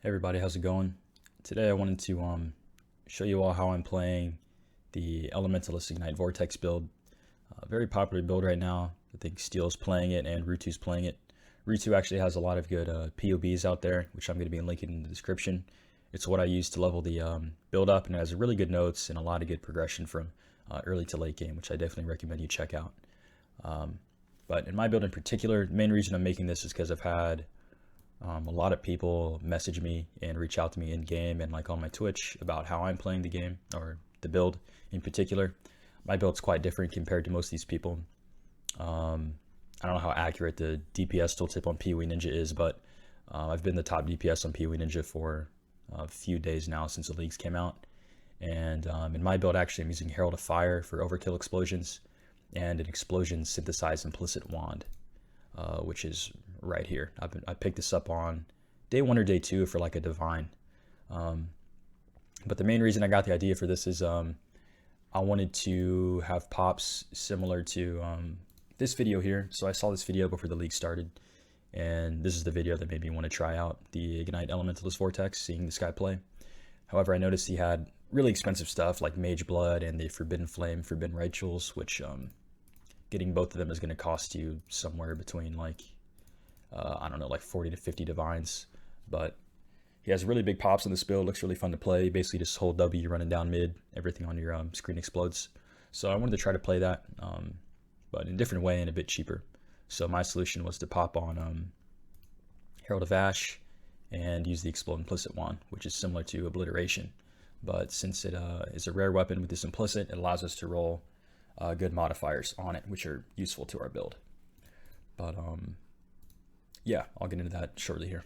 Hey everybody, how's it going? Today I wanted to show you all how I'm playing the Elementalist Ignite Vortex build. Very popular build right now. I think Stellz playing it and Rutu's playing it. Rutu actually has a lot of good POBs out there, which I'm going to be linking in the description. It's what I use to level the build up, and it has really good notes and a lot of good progression from early to late game, which I definitely recommend you check out. But in my build in particular, the main reason I'm making this is because I've had a lot of people message me and reach out to me in game and like on my Twitch about how I'm playing the game or the build in particular. My build's quite different compared to most of these people. I don't know how accurate the DPS tooltip on BigWoo Ninja is, but I've been the top DPS on BigWoo Ninja for a few days now since the leagues came out. And in my build, actually, I'm using Herald of Fire for overkill explosions and an explosion synthesized implicit wand, which is right here. I picked this up on day 1 or day 2 for like a divine. But the main reason I got the idea for this is I wanted to have pops similar to this video here. So I saw this video before the league started, and this is the video that made me want to try out the Ignite Elementalist Vortex, seeing this guy play. However, I noticed he had really expensive stuff like Mage Blood and the Forbidden Flame, Forbidden Rituals, which getting both of them is going to cost you somewhere between like, I don't know, like 40 to 50 divines. But he has really big pops in this build, looks really fun to play. Basically just hold W running down mid, everything on your screen explodes. So I wanted to try to play that, but in a different way and a bit cheaper. So my solution was to pop on Herald of Ash and use the Explode Implicit Wand, which is similar to Obliteration. But since it is a rare weapon with this Implicit, it allows us to roll good modifiers on it, which are useful to our build. But yeah, I'll get into that shortly here.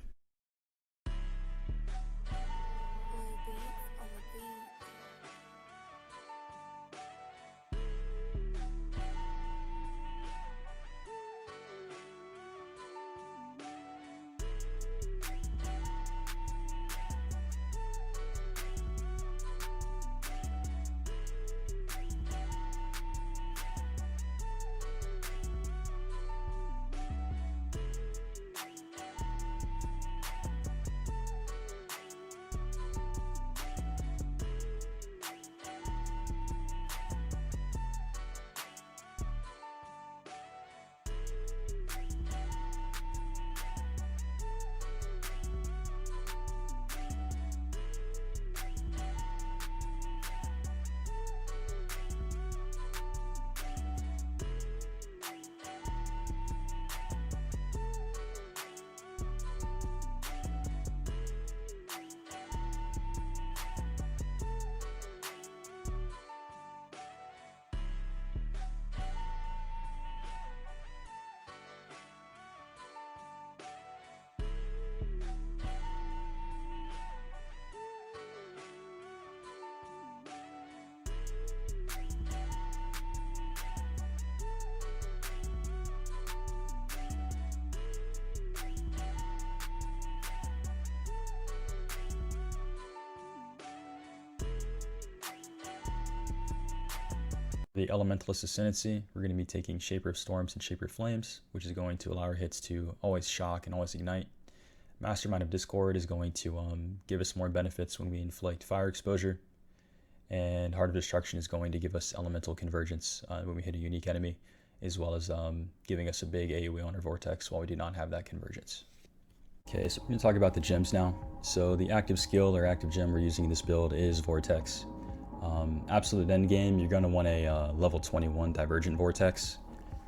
The Elementalist Ascendancy, we're going to be taking Shaper of Storms and Shaper of Flames, which is going to allow our hits to always shock and always ignite. Mastermind of Discord is going to give us more benefits when we inflict fire exposure. And Heart of Destruction is going to give us elemental convergence when we hit a unique enemy, as well as giving us a big AoE on our Vortex while we do not have that convergence. Okay, so we're going to talk about the gems now. So the active skill or active gem we're using in this build is Vortex. Absolute end game, you're going to want a level 21 Divergent Vortex.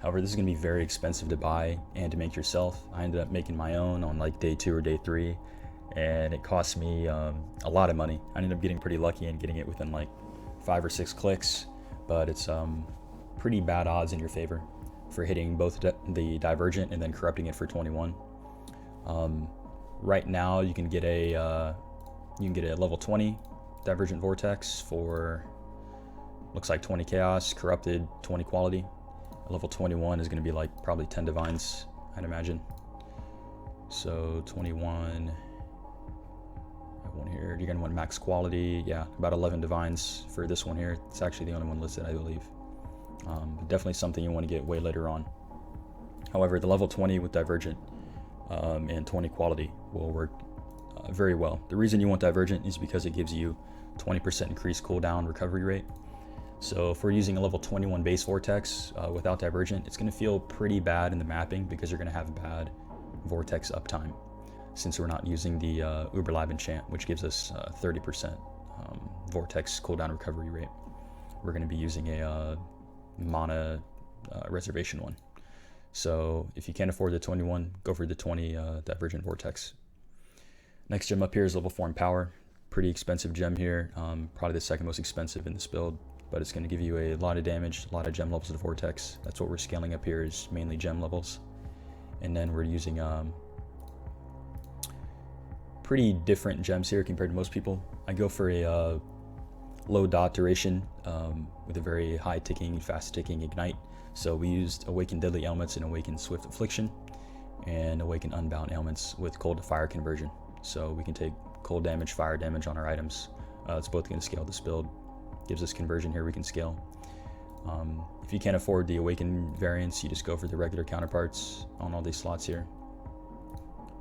However, this is going to be very expensive to buy and to make yourself. I ended up making my own on like day 2 or day 3, and it cost me a lot of money. I ended up getting pretty lucky and getting it within like 5 or 6 clicks, but it's pretty bad odds in your favor for hitting both the Divergent and then corrupting it for 21. Right now, you can get a level 20 Divergent Vortex for, looks like 20 Chaos, Corrupted, 20 Quality. A level 21 is going to be like probably 10 Divines, I'd imagine. So 21, I want here, you're going to want max Quality, yeah, about 11 Divines for this one here. It's actually the only one listed, I believe. Definitely something you want to get way later on. However, the level 20 with Divergent and 20 Quality will work very well. The reason you want Divergent is because it gives you 20% increased cooldown recovery rate. So if we're using a level 21 base Vortex without Divergent, it's going to feel pretty bad in the mapping because you're going to have bad Vortex uptime, since we're not using the Uberlab enchant, which gives us 30% Vortex cooldown recovery rate. We're going to be using a mana reservation one. So if you can't afford the 21, go for the 20 Divergent Vortex. Next gem up here is level 4 Empower. Pretty expensive gem here, probably the second most expensive in this build, but it's going to give you a lot of damage, a lot of gem levels of Vortex. That's what we're scaling up here, is mainly gem levels. And then we're using pretty different gems here compared to most people. I go for a low dot duration with a very high ticking, fast ticking ignite. So we used Awakened Deadly Elements and Awakened Swift Affliction, and Awakened Unbound Elements with cold to fire conversion. So we can take cold damage, fire damage on our items. It's both going to scale this build. Gives us conversion here we can scale. If you can't afford the Awakened variants, you just go for the regular counterparts on all these slots here.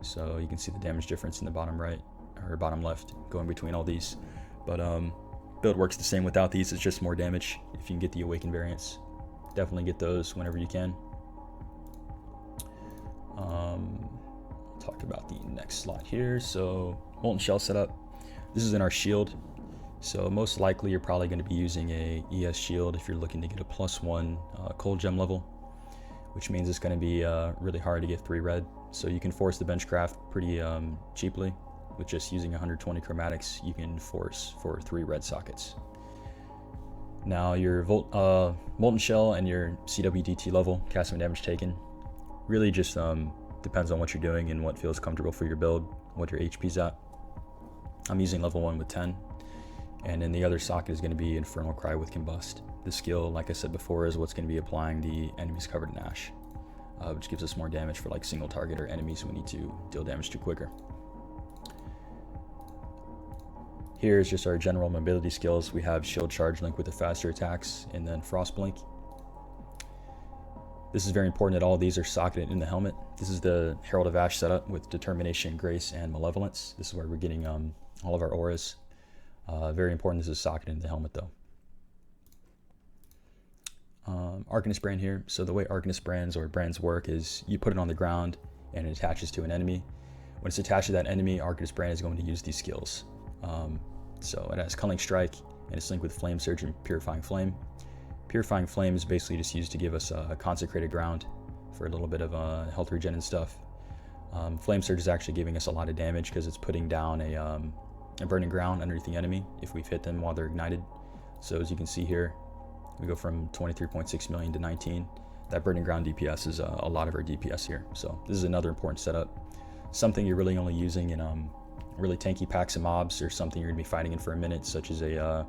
So you can see the damage difference in the bottom right or bottom left going between all these. But build works the same without these. It's just more damage if you can get the Awakened variants. Definitely get those whenever you can. Talk about the next slot here. So Molten Shell setup. This is in our shield. So most likely you're probably going to be using a ES shield if you're looking to get a +1 cold gem level, which means it's going to be really hard to get 3 red. So you can force the benchcraft pretty cheaply with just using 120 chromatics. You can force for 3 red sockets. Now your Molten Shell and your CWDT level, casting damage taken, really just depends on what you're doing and what feels comfortable for your build, what your HP's at. I'm using level 1 with 10. And then the other socket is going to be Infernal Cry with Combust. The skill, like I said before, is what's going to be applying the enemies covered in ash, which gives us more damage for like single target or enemies we need to deal damage to quicker. Here's just our general mobility skills. We have Shield Charge Link with the faster attacks, and then Frost Blink. This is very important that all of these are socketed in the helmet. This is the Herald of Ash setup with Determination, Grace, and Malevolence. This is where we're getting all of our auras. Very important this is socketed in the helmet though. Arcanist Brand here. So the way Arcanist brands work is you put it on the ground and it attaches to an enemy. When it's attached to that enemy, Arcanist Brand is going to use these skills. So it has Culling Strike, and it's linked with Flame Surge and Purifying Flame. Purifying Flame is basically just used to give us a consecrated ground for a little bit of health regen and stuff. Flame Surge is actually giving us a lot of damage because it's putting down a burning ground underneath the enemy if we've hit them while they're ignited. So as you can see here, we go from 23.6 million to 19. That burning ground DPS is a lot of our DPS here. So this is another important setup. Something you're really only using in really tanky packs of mobs, or something you're gonna be fighting in for a minute, such as a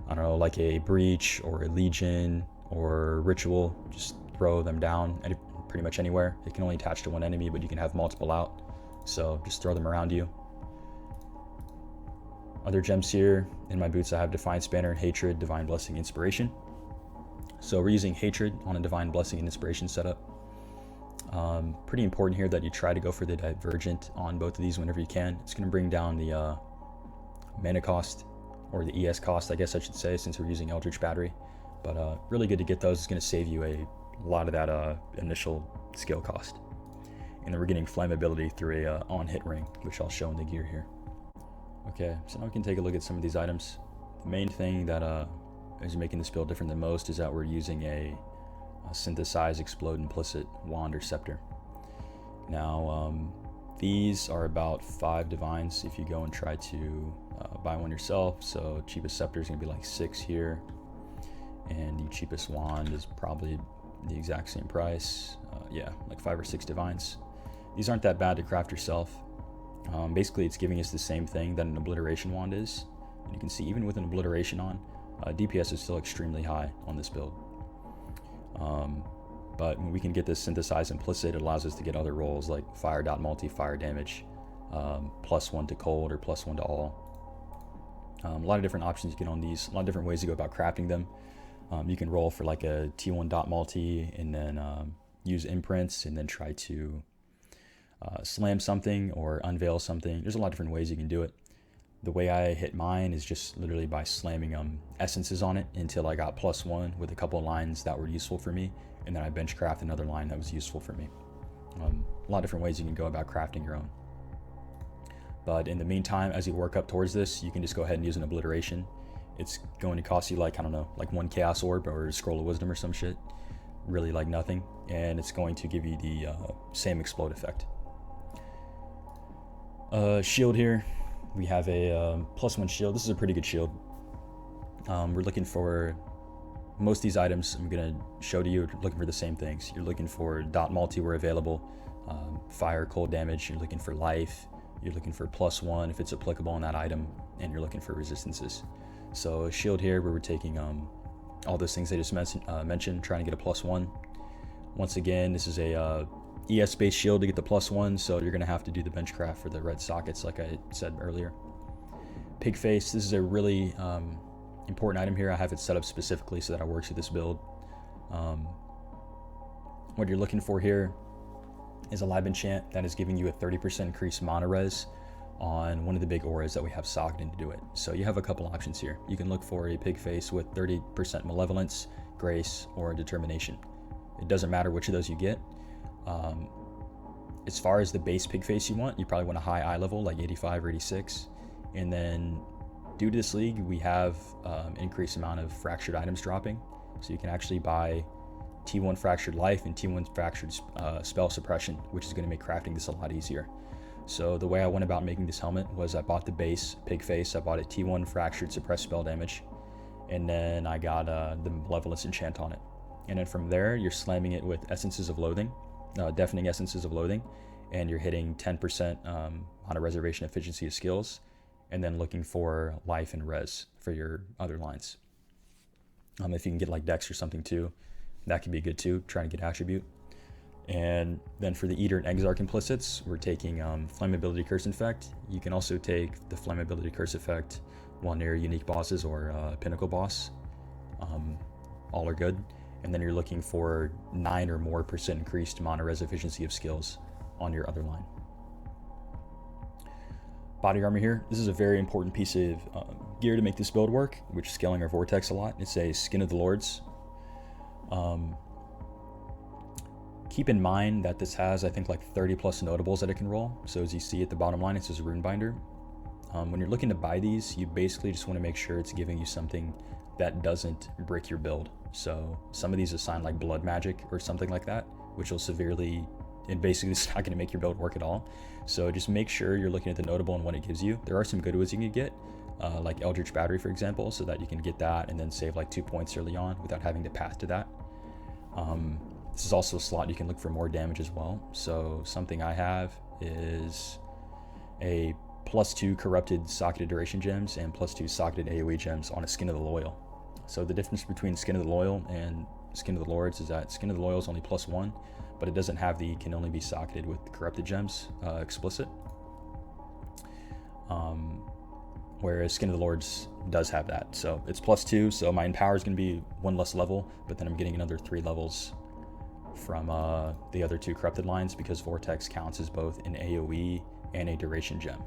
I don't know, like a Breach or a Legion or Ritual. Just throw them down pretty much anywhere. It can only attach to one enemy, but you can have multiple out. So just throw them around you. Other gems here, in my boots I have Defiance Banner, Hatred, Divine Blessing, Inspiration. So we're using Hatred on a Divine Blessing and Inspiration setup. Pretty important here that you try to go for the Divergent on both of these whenever you can. It's going to bring down the mana cost, or the ES cost I guess I should say, since we're using Eldritch Battery. But really good to get those. It's going to save you a lot of that initial skill cost. And then we're getting flammability through a on-hit ring, which I'll show in the gear here. Okay, so now we can take a look at some of these items. The main thing that is making this build different than most is that we're using a Synthesize, Explode, Implicit wand or scepter. Now these are about 5 divines if you go and try to buy one yourself. So cheapest scepter is going to be like 6 here, and the cheapest wand is probably the exact same price. Yeah, like 5 or 6 divines. These aren't that bad to craft yourself. Basically it's giving us the same thing that an Obliteration wand is, and you can see even with an Obliteration on, DPS is still extremely high on this build. But when we can get this Synthesize Implicit, it allows us to get other rolls like fire dot multi, fire damage, +1 to cold or +1 to all. A lot of different options you get on these, a lot of different ways to go about crafting them. You can roll for like a T1 dot multi and then use imprints and then try to slam something or unveil something. There's a lot of different ways you can do it. The way I hit mine is just literally by slamming essences on it until I got +1 with a couple of lines that were useful for me, and then I bench craft another line that was useful for me. A lot of different ways you can go about crafting your own. But in the meantime, as you work up towards this, you can just go ahead and use an obliteration. It's going to cost you like, I don't know, like 1 chaos orb or a scroll of wisdom or some shit. Really like nothing. And it's going to give you the same explode effect. Shield here. We have a +1 shield. This is a pretty good shield. We're looking for most of these items I'm going to show to you, looking for the same things. You're looking for dot multi where available, fire, cold damage. You're looking for life. You're looking for +1 if it's applicable on that item, and you're looking for resistances. So a shield here where we're taking all those things I just mentioned, trying to get a +1. Once again, this is a ES based shield to get the +1, so you're going to have to do the bench craft for the red sockets like I said earlier. Pig face, this is a really important item here. I have it set up specifically so that it works with this build. What you're looking for here is a lab enchant that is giving you a 30% increased mana res on one of the big auras that we have socked in to do it. So you have a couple options here. You can look for a pig face with 30% malevolence, grace, or determination. It doesn't matter which of those you get. As far as the base pig face you want, you probably want a high eye level like 85 or 86. And then due to this league, we have increased amount of fractured items dropping. So you can actually buy T1 fractured life and T1 fractured spell suppression, which is going to make crafting this a lot easier. So the way I went about making this helmet was I bought the base pig face. I bought a T1 fractured suppressed spell damage, and then I got the malevolence enchant on it. And then from there, you're slamming it with essences of loathing, deafening essences of loathing, and you're hitting 10% on a reservation efficiency of skills, and then looking for life and res for your other lines. If you can get like dex or something too, that could be good too, trying to get attribute. And then for the Eater and Exarch implicits, we're taking Flammability Curse Effect. You can also take the Flammability Curse Effect while near unique bosses or Pinnacle boss. All are good. And then you're looking for 9 or more % increased mana res efficiency of skills on your other line. Body armor here. This is a very important piece of gear to make this build work, which is scaling our Vortex a lot. It's a Skin of the Lords. Keep in mind that this has, I think, like 30 plus notables that it can roll. So as you see at the bottom line, it says Rune Binder. When you're looking to buy these, you basically just want to make sure it's giving you something that doesn't break your build. So some of these assign like blood magic or something like that, which will severely, and basically it's not going to make your build work at all. So just make sure you're looking at the notable and what it gives you. There are some good ones you can get, like Eldritch Battery, for example, so that you can get that and then save like 2 points early on without having to path to that. This is also a slot you can look for more damage as well. So something I have is a +2 corrupted socketed duration gems and +2 socketed AoE gems on a Skin of the Loyal. So the difference between Skin of the Loyal and Skin of the Lords is that Skin of the Loyal is only +1, but it doesn't have the can only be socketed with corrupted gems explicit. Whereas Skin of the Lords does have that. So it's +2, so my Empower is going to be 1 less level, but then I'm getting another 3 levels from the other 2 corrupted lines because Vortex counts as both an AoE and a duration gem.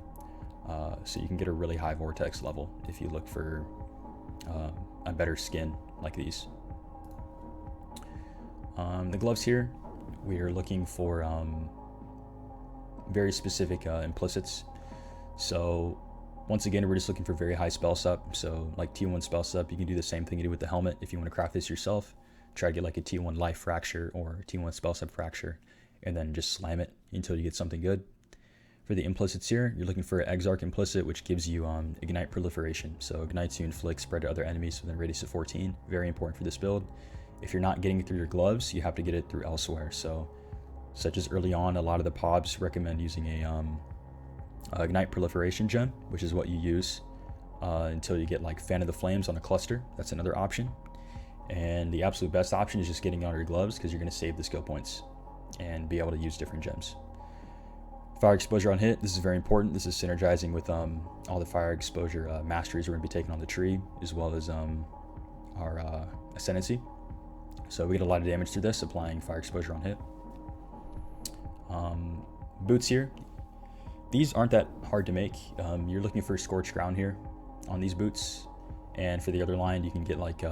So you can get a really high Vortex level if you look for a better skin like these. The gloves here, we are looking for very specific implicits. So once again, we're just looking for very high spell sup. So like T1 spell sup, you can do the same thing you do with the helmet if you want to craft this yourself. Try to get like a T1 life fracture or T1 spell sup fracture, and then just slam it until you get something good. For the implicits here, you're looking for Exarch implicit, which gives you ignite proliferation. So ignites you inflict spread to other enemies within a radius of 14. Very important for this build. If you're not getting it through your gloves, you have to get it through elsewhere. So such as early on, a lot of the pobs recommend using a ignite proliferation gem, which is what you use until you get like Fan of the Flames on a cluster. That's another option. And the absolute best option is just getting on your gloves because you're going to save the skill points and be able to use different gems. Fire exposure on hit, this is very important. This is synergizing with all the fire exposure masteries we're going to be taking on the tree, as well as our Ascendancy. So we get a lot of damage through this, applying fire exposure on hit. boots here, these aren't that hard to make. You're looking for scorched ground here on these boots, and for the other line you can get like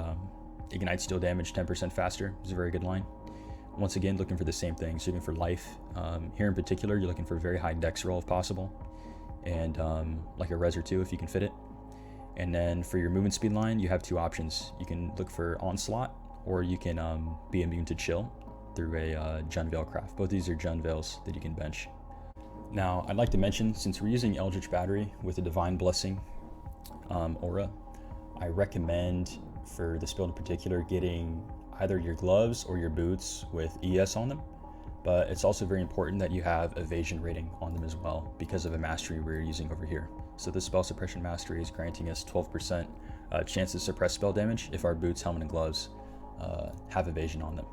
ignite steel damage 10% faster. It's a very good line. Once again, looking for the same thing. So looking for life. Here in particular, you're looking for very high dex roll if possible, and like a res or two if you can fit it. And then for your movement speed line, you have two options. You can look for onslaught, or you can be immune to chill through a Jund Veil craft. Both of these are Jund Veils that you can bench. Now, I'd like to mention, since we're using Eldritch Battery with a Divine Blessing aura, I recommend for this build in particular getting either your gloves or your boots with ES on them, but it's also very important that you have evasion rating on them as well because of a mastery we're using over here. So this spell suppression mastery is granting us 12% chance to suppress spell damage if our boots, helmet, and gloves have evasion on them.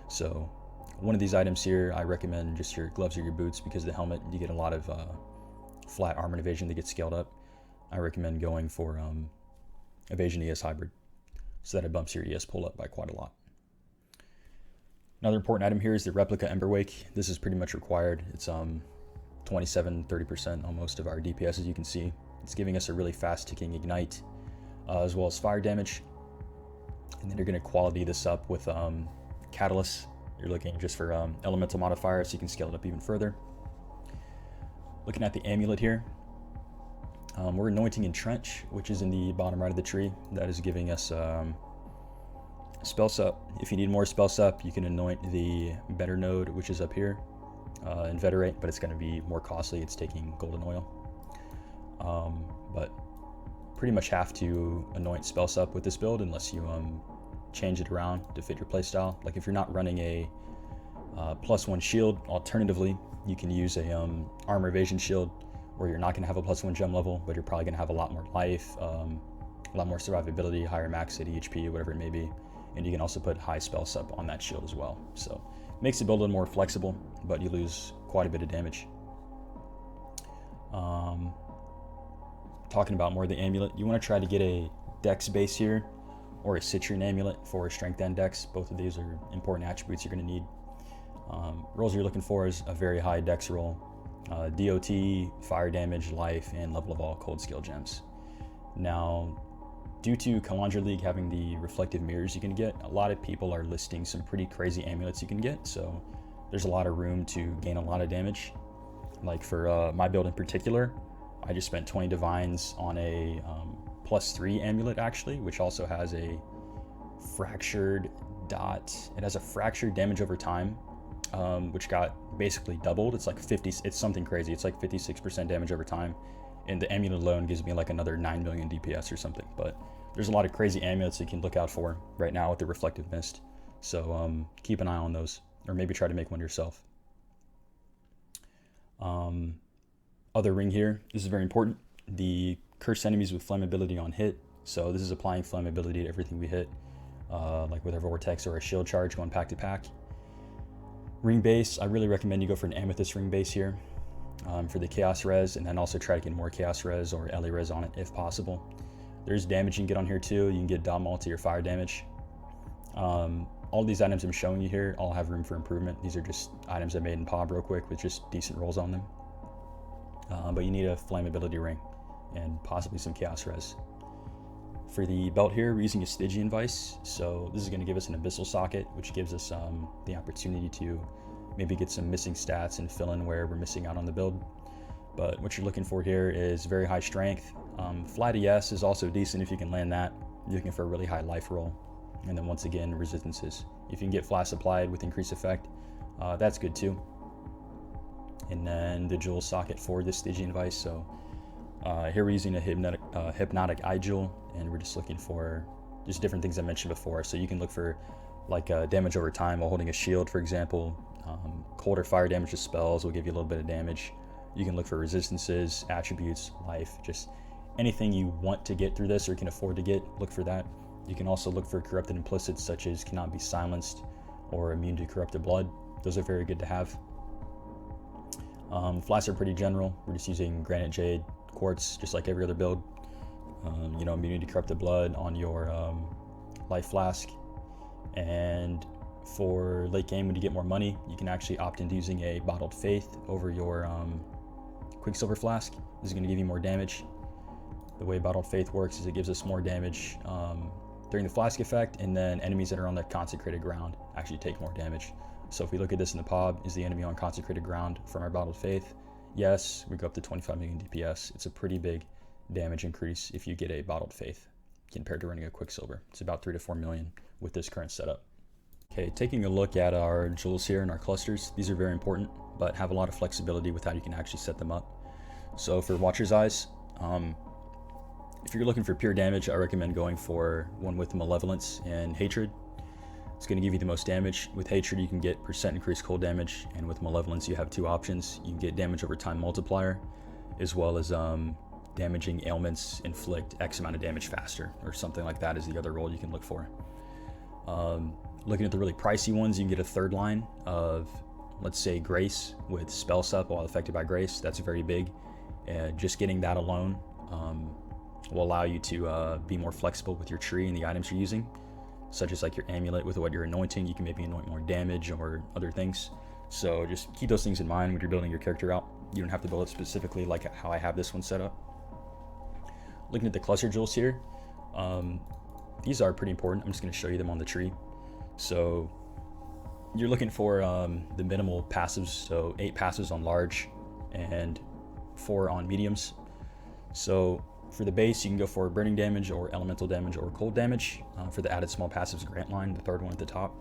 So one of these items here, I recommend just your gloves or your boots, because the helmet, you get a lot of flat armor evasion that gets scaled up. I recommend going for evasion ES hybrid, so that it bumps your ES pull up by quite a lot. Another important item here is the replica Emberwake. This is pretty much required. It's 27-30% almost of our DPS, as you can see. It's giving us a really fast ticking ignite, as well as fire damage. And then you're going to quality this up with Catalyst. You're looking just for elemental modifier, so you can scale it up even further. Looking at the amulet here, we're anointing Entrench, which is in the bottom right of the tree. That is giving us spell sup. If you need more spell sup, you can anoint the better node, which is up here, Inveterate, but it's going to be more costly. It's taking golden oil. But pretty much have to anoint spell sup with this build unless you change it around to fit your playstyle. Like if you're not running a +1 shield, alternatively, you can use a armor evasion shield where you're not going to have a +1 gem level, but you're probably going to have a lot more life, a lot more survivability, higher max hit HP, whatever it may be. And you can also put high spell sup on that shield as well. So it makes the build a little more flexible, but you lose quite a bit of damage. Talking about more of the amulet, you want to try to get a dex base here, or a citrine amulet for strength and dex. Both of these are important attributes you're going to need. Rolls you're looking for is a very high dex roll, DOT, fire damage, life, and level of all cold skill gems. Now, due to Kalandra League having the reflective mirrors you can get, a lot of people are listing some pretty crazy amulets you can get, so there's a lot of room to gain a lot of damage. Like for my build in particular, I just spent 20 divines on a +3 amulet actually, which also has a fractured dot. It has a fractured damage over time, which got basically doubled. It's like 50, it's something crazy. It's like 56% damage over time. And the amulet alone gives me like another 9 million DPS or something. But there's a lot of crazy amulets you can look out for right now with the reflective mist. So keep an eye on those, or maybe try to make one yourself. Other ring here, this is very important. The curse enemies with flammability on hit. So this is applying flammability to everything we hit, like with our Vortex or a shield charge going pack to pack. Ring base, I really recommend you go for an amethyst ring base here for the chaos res, and then also try to get more chaos res or LA res on it if possible. There's damage you can get on here too. You can get dot multi or fire damage. All these items I'm showing you here all have room for improvement. These are just items I made in POB real quick with just decent rolls on them. But you need a flammability ring and possibly some chaos res. For the belt here, we're using a Stygian Vice, so this is going to give us an abyssal socket, which gives us the opportunity to maybe get some missing stats and fill in where we're missing out on the build. But what you're looking for here is very high strength. Flat ES is also decent if you can land that. You're looking for a really high life roll. And then once again, resistances. If you can get flash applied with increased effect, that's good too. And then the jewel socket for the Stygian Vice. So here we're using a hypnotic eye jewel, and we're just looking for just different things I mentioned before. So you can look for like damage over time while holding a shield, for example. Cold or fire damage to spells will give you a little bit of damage. You can look for resistances, attributes, life, just anything you want to get through this or can afford to get, look for that. You can also look for corrupted implicits such as cannot be silenced or immune to corrupted blood. Those are very good to have. Flasks are pretty general. We're just using granite jade, quartz, just like every other build. You know, immunity to corrupted blood on your life flask. And for late game when you get more money, you can actually opt into using a Bottled Faith over your Quicksilver Flask. This is going to give you more damage. The way Bottled Faith works is it gives us more damage during the flask effect, and then enemies that are on the consecrated ground actually take more damage. So if we look at this in the POB, is the enemy on consecrated ground from our Bottled Faith? Yes, we go up to 25 million DPS. It's a pretty big damage increase if you get a Bottled Faith compared to running a Quicksilver. It's about 3 to 4 million with this current setup. Okay, taking a look at our jewels here and our clusters, these are very important, but have a lot of flexibility with how you can actually set them up. So for Watcher's Eyes, if you're looking for pure damage, I recommend going for one with Malevolence and Hatred. It's going to give you the most damage. With Hatred, you can get % increased cold damage, and with Malevolence, you have two options. You can get damage over time multiplier, as well as damaging ailments inflict X amount of damage faster, or something like that is the other role you can look for. Looking at the really pricey ones, you can get a third line of, let's say, Grace with Spell Sup while affected by Grace. That's very big. Just getting that alone will allow you to be more flexible with your tree and the items you're using, such as like your amulet with what you're anointing. You can maybe anoint more damage or other things. So just keep those things in mind when you're building your character out. You don't have to build it specifically like how I have this one set up. Looking at the cluster jewels here, these are pretty important. I'm just going to show you them on the tree. So you're looking for the minimal passives, so 8 passives on large and 4 on mediums. So for the base, you can go for burning damage or elemental damage or cold damage. For the added small passives grant line, the third one at the top,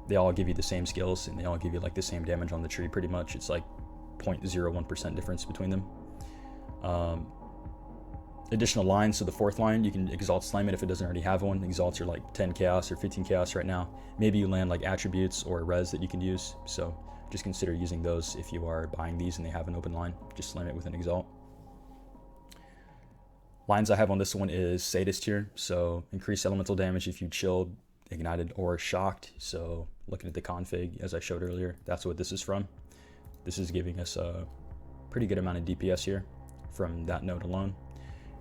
they all give you the same skills and they all give you like the same damage on the tree pretty much. It's like 0.01% difference between them. Additional lines, so the fourth line, you can Exalt Slime it if it doesn't already have one. Exalts are like 10 chaos or 15 chaos right now. Maybe you land like attributes or res that you can use, so just consider using those if you are buying these and they have an open line. Just slam it with an Exalt. Lines I have on this one is Sadist here, so increase elemental damage if you chilled, ignited, or shocked. So looking at the config, as I showed earlier, that's what this is from. This is giving us a pretty good amount of DPS here from that node alone.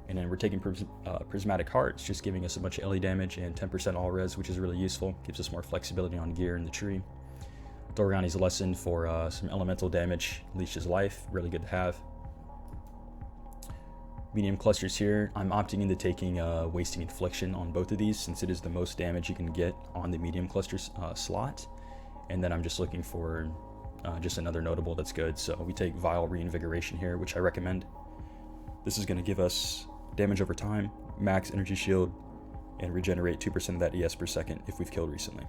And then we're taking Prismatic Hearts, just giving us a bunch of LE damage and 10% all res, which is really useful. Gives us more flexibility on gear in the tree. Dorgani's Lesson for some elemental damage, leashes life, really good to have. Medium clusters here, I'm opting into taking Wasting Infliction on both of these since it is the most damage you can get on the medium cluster slot. And then I'm just looking for just another notable that's good. So we take Vile Reinvigoration here, which I recommend. This is going to give us damage over time, max energy shield, and regenerate 2% of that ES per second if we've killed recently.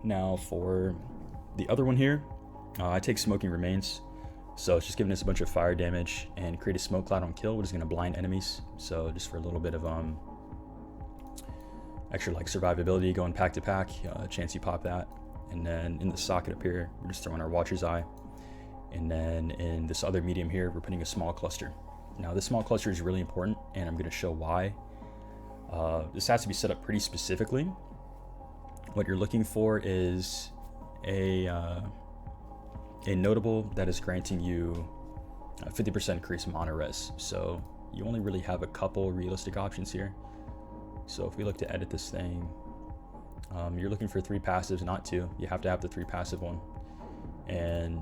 Now for the other one here, I take Smoking Remains. So it's just giving us a bunch of fire damage and create a smoke cloud on kill, which is going to blind enemies. So just for a little bit of extra like survivability going pack to pack, chance you pop that. And then in the socket up here, we're just throwing our Watcher's Eye. And then in this other medium here, we're putting a small cluster. Now this small cluster is really important, and I'm going to show why. This has to be set up pretty specifically. What you're looking for is a notable that is granting you 50% increase mana res. So you only really have a couple realistic options here. So if we look to edit this thing, you're looking for 3 passives, not 2. You have to have the 3 passive one. And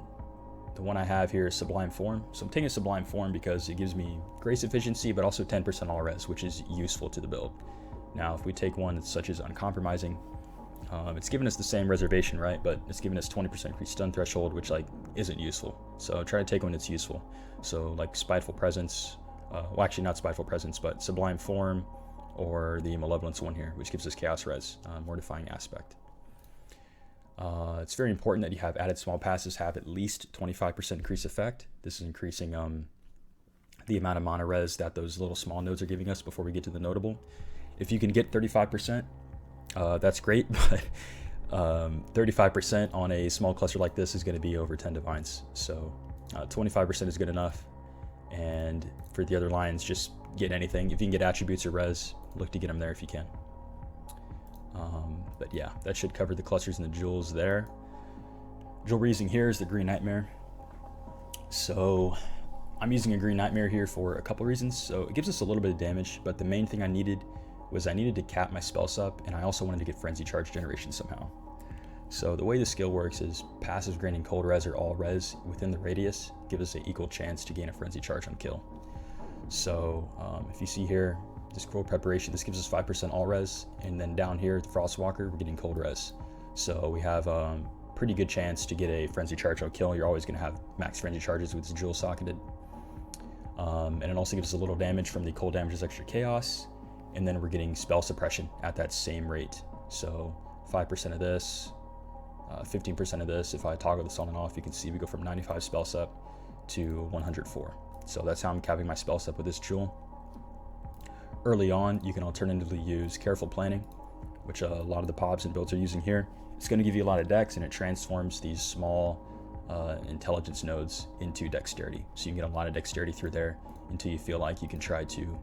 the one I have here is Sublime Form. So I'm taking Sublime Form because it gives me Grace efficiency, but also 10% all res, which is useful to the build. Now, if we take one that's such as Uncompromising, it's giving us the same reservation, right? But it's giving us 20% increased stun threshold, which like isn't useful. So try to take one that's useful. So like Spiteful Presence, well actually not Spiteful Presence, but Sublime Form, or the Malevolence one here, which gives us Chaos Res, Mortifying Aspect. It's very important that you have added small passes have at least 25% increase effect. This is increasing the amount of mana res that those little small nodes are giving us before we get to the notable. If you can get 35%, that's great, but 35% on a small cluster like this is going to be over 10 divines. So 25% is good enough. And for the other lines, just get anything. If you can get attributes or res, look to get them there if you can. But yeah, that should cover the clusters and the jewels there. Jewel we're using here is the Green Nightmare. So I'm using a Green Nightmare here for a couple reasons. So it gives us a little bit of damage, but the main thing I needed to cap my spell sup, and I also wanted to get Frenzy Charge generation somehow. So the way the skill works is passive granting cold res or all res within the radius give us an equal chance to gain a frenzy charge on kill. So if you see here, this cold preparation, this gives us 5% all res, and then down here at the Frostwalker, we're getting cold res. So we have pretty good chance to get a frenzy charge on kill. You're always going to have max frenzy charges with this jewel socketed. And it also gives us a little damage from the cold damage as extra chaos, and then we're getting spell suppression at that same rate. So 5% of this, 15% of this. If I toggle this on and off, you can see we go from 95 spell sup to 104. So that's how I'm capping my spell sup with this jewel. Early on, you can alternatively use careful planning, which a lot of the pobs and builds are using here. It's going to give you a lot of dex, and it transforms these small intelligence nodes into dexterity. So you can get a lot of dexterity through there until you feel like you can try to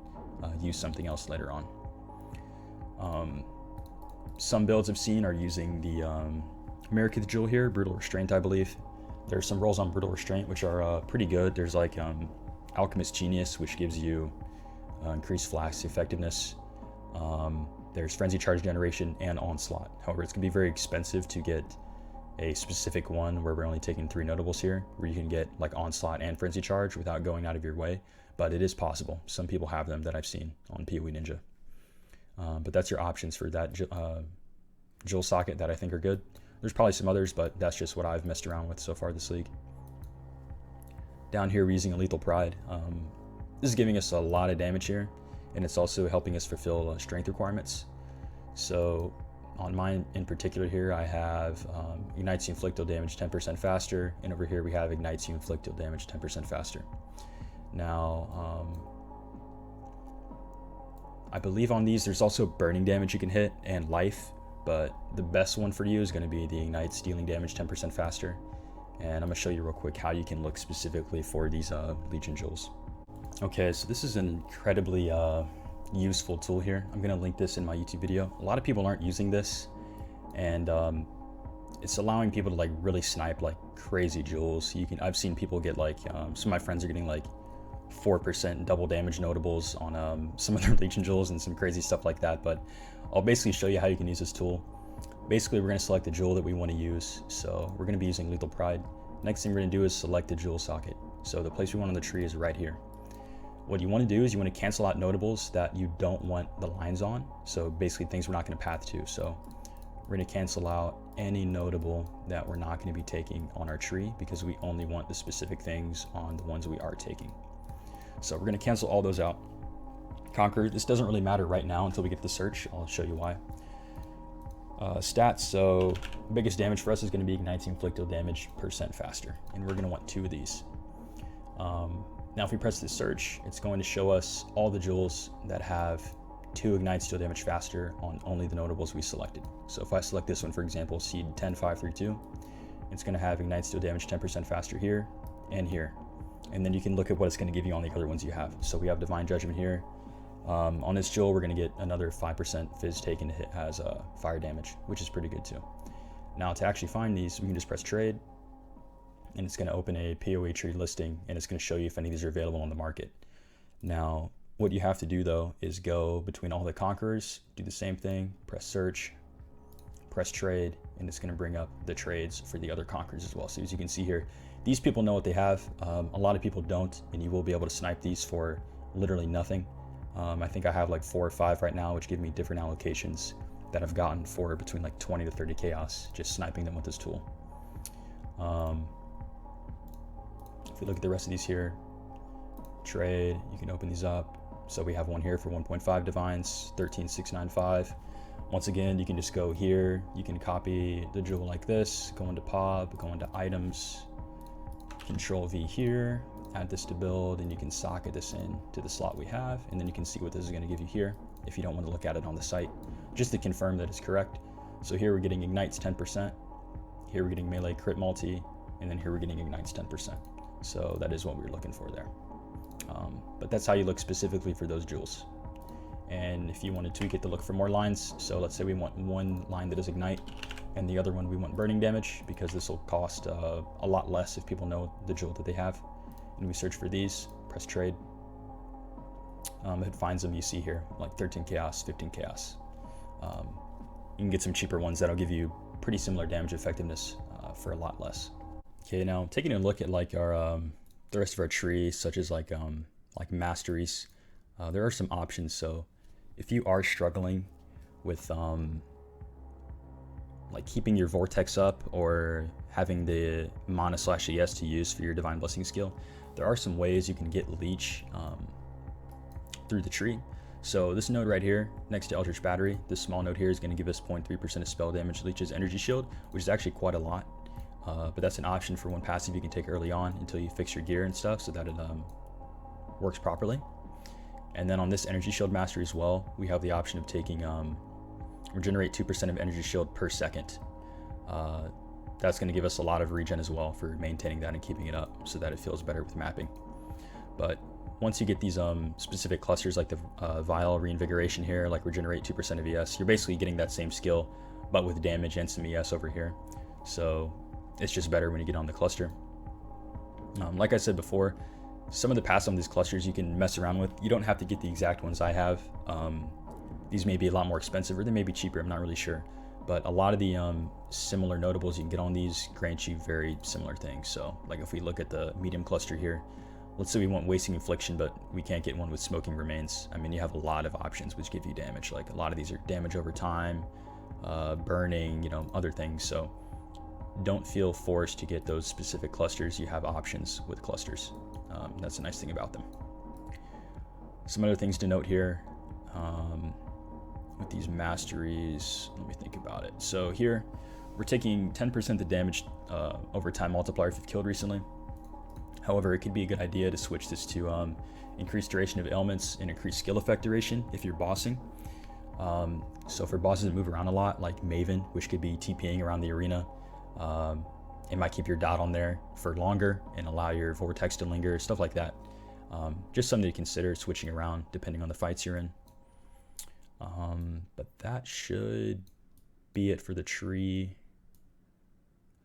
use something else later on. Some builds I've seen are using the Amerikith jewel here, Brutal Restraint, I believe. There's some rolls on Brutal Restraint which are pretty good. There's like Alchemist Genius, which gives you increased flask effectiveness. There's Frenzy Charge Generation and Onslaught. However, it's going to be very expensive to get a specific one where we're only taking 3 notables here, where you can get like Onslaught and Frenzy Charge without going out of your way. But it is possible. Some people have them that I've seen on PoE Ninja. But that's your options for that jewel socket that I think are good. There's probably some others, but that's just what I've messed around with so far this league. Down here, we're using a Lethal Pride. This is giving us a lot of damage here, and it's also helping us fulfill strength requirements. So on mine in particular here, I have Ignites you inflict deal damage 10% faster, and over here we have Ignites you inflict deal damage 10% faster. Now, I believe on these there's also burning damage you can hit and life, but the best one for you is going to be the Ignites dealing damage 10% faster. And I'm going to show you real quick how you can look specifically for these Legion jewels. Okay, so this is an incredibly useful tool here. I'm going to link this in my YouTube video. A lot of people aren't using this, and it's allowing people to like really snipe like crazy jewels. I've seen people get like some of my friends are getting like 4% double damage notables on some of their Legion jewels and some crazy stuff like that. But I'll basically show you how you can use this tool. Basically, we're going to select the jewel that we want to use. So we're going to be using Lethal Pride. Next thing we're going to do is select the jewel socket. So the place we want on the tree is right here. What you want to do is you want to cancel out notables that you don't want the lines on. So basically things we're not going to path to. So we're going to cancel out any notable that we're not going to be taking on our tree, because we only want the specific things on the ones we are taking. So we're going to cancel all those out. Conquer, this doesn't really matter right now until we get the search. I'll show you why. Stats, so biggest damage for us is going to be Ignites inflict deal damage % faster, and we're going to want 2 of these. Now if we press the search, it's going to show us all the jewels that have 2 Ignites deal damage faster on only the notables we selected. So if I select this one, for example, Seed 10532, it's going to have Ignites deal damage 10% faster here and here. And then you can look at what it's going to give you on the other ones you have. So we have Divine Judgment here. On this jewel, we're going to get another 5% Fizz taken to hit as fire damage, which is pretty good too. Now to actually find these, we can just press trade, and it's going to open a PoE tree listing, and it's going to show you if any of these are available on the market. Now, what you have to do though is go between all the conquerors, do the same thing, press search, press trade, and it's going to bring up the trades for the other conquerors as well. So as you can see here, these people know what they have. A lot of people don't, and you will be able to snipe these for literally nothing. I think I have like 4 or 5 right now, which give me different allocations that I've gotten for between like 20 to 30 chaos, just sniping them with this tool. If we look at the rest of these here, trade, you can open these up. So we have one here for 1.5 divines, 13,695. Once again, you can just go here, you can copy the jewel like this, go into POB, go into items, Control V here, add this to build, and you can socket this in to the slot we have, and then you can see what this is going to give you here if you don't want to look at it on the site, just to confirm that it's correct. So here we're getting Ignites 10%, here we're getting melee crit multi, and then here we're getting Ignites 10%. So that is what we were looking for there. But that's how you look specifically for those jewels. And if you want to tweak it to look for more lines, so let's say we want one line that is Ignite, and the other one we want burning damage, because this will cost a lot less if people know the jewel that they have. And we search for these, press trade. It finds them, you see here, like 13 chaos, 15 chaos. You can get some cheaper ones that'll give you pretty similar damage effectiveness for a lot less. Okay, now taking a look at like our the rest of our tree, such as like masteries, there are some options. So if you are struggling with like keeping your Vortex up or having the mana/ES to use for your Divine Blessing skill, there are some ways you can get Leech through the tree. So this node right here, next to Eldritch Battery, this small node here is going to give us 0.3% of spell damage Leech's energy shield, which is actually quite a lot. But that's an option for one passive you can take early on until you fix your gear and stuff so that it works properly. And then on this energy shield mastery as well, we have the option of taking regenerate 2% of energy shield per second. That's going to give us a lot of regen as well for maintaining that and keeping it up so that it feels better with mapping. But once you get these specific clusters like the Vial Reinvigoration here, like regenerate 2% of ES, you're basically getting that same skill but with damage and some ES over here. So it's just better when you get on the cluster. Like I said before, some of the paths on these clusters you can mess around with. You don't have to get the exact ones I have. These may be a lot more expensive or they may be cheaper, I'm not really sure. But a lot of the similar notables you can get on these grant you very similar things. So like if we look at the medium cluster here, let's say we want Wasting Infliction, but we can't get one with Smoking Remains. I mean, you have a lot of options which give you damage. Like a lot of these are damage over time, burning, you know, other things. So don't feel forced to get those specific clusters. You have options with clusters. That's a nice thing about them. Some other things to note here with these masteries, let me think about it. So here we're taking 10% the damage over time multiplier if you've killed recently. However, it could be a good idea to switch this to increased duration of ailments and increased skill effect duration if you're bossing. So for bosses that move around a lot, like Maven, which could be TPing around the arena, it might keep your dot on there for longer and allow your Vortex to linger, stuff like that. Just something to consider switching around depending on the fights you're in. But that should be it for the tree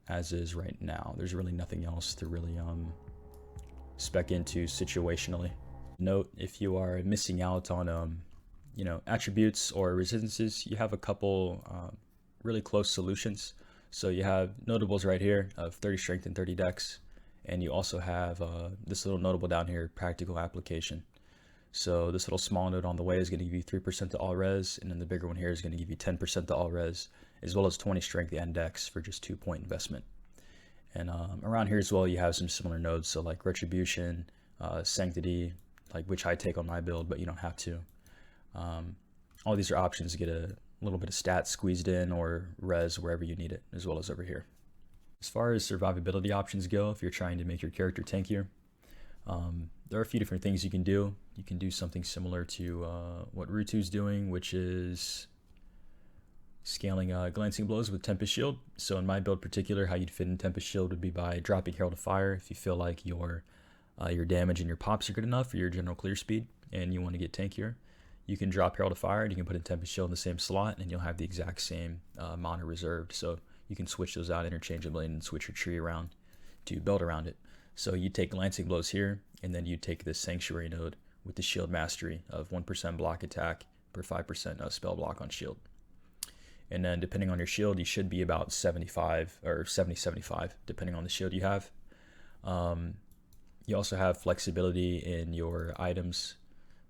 as is right now. There's really nothing else to really spec into situationally. Note, if you are missing out on you know, attributes or resistances, you have a couple really close solutions. So you have notables right here of 30 strength and 30 dex, and you also have this little notable down here, practical application. So this little small node on the way is going to give you 3% to all res, and then the bigger one here is going to give you 10% to all res, as well as 20 strength and dex for just 2-point investment. And around here as well, you have some similar nodes, so like Retribution, Sanctity, like which I take on my build, but you don't have to. All these are options to get a little bit of stats squeezed in or res wherever you need it, as well as over here. As far as survivability options go, if you're trying to make your character tankier, there are a few different things you can do. You can do something similar to what Rutu's doing, which is scaling Glancing Blows with Tempest Shield. So in my build particular, how you'd fit in Tempest Shield would be by dropping Herald of Fire if you feel like your damage and your pops are good enough for your general clear speed and you want to get tankier. You can drop Herald of Fire and you can put in Tempest Shield in the same slot and you'll have the exact same mana reserved. So you can switch those out interchangeably and switch your tree around to build around it. So you take Glancing Blows here, and then you take this Sanctuary node with the Shield Mastery of 1% block attack per 5% spell block on shield. And then depending on your shield, you should be about 75 or 70-75, depending on the shield you have. You also have flexibility in your items,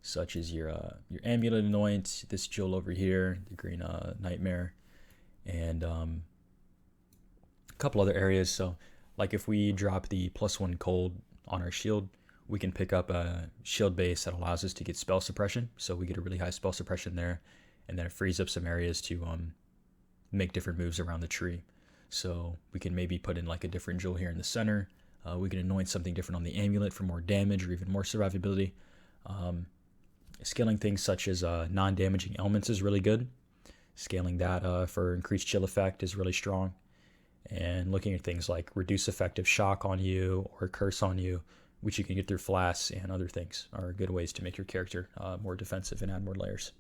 such as your Amulet Anoint, this jewel over here, the Green Nightmare, and a couple other areas. So like if we drop the +1 cold on our shield, we can pick up a shield base that allows us to get spell suppression. So we get a really high spell suppression there, and then it frees up some areas to make different moves around the tree. So we can maybe put in like a different jewel here in the center. We can anoint something different on the amulet for more damage or even more survivability. Scaling things such as non-damaging elements is really good. Scaling that for increased chill effect is really strong. And looking at things like reduce effective shock on you or curse on you, which you can get through flasks and other things, are good ways to make your character more defensive and add more layers.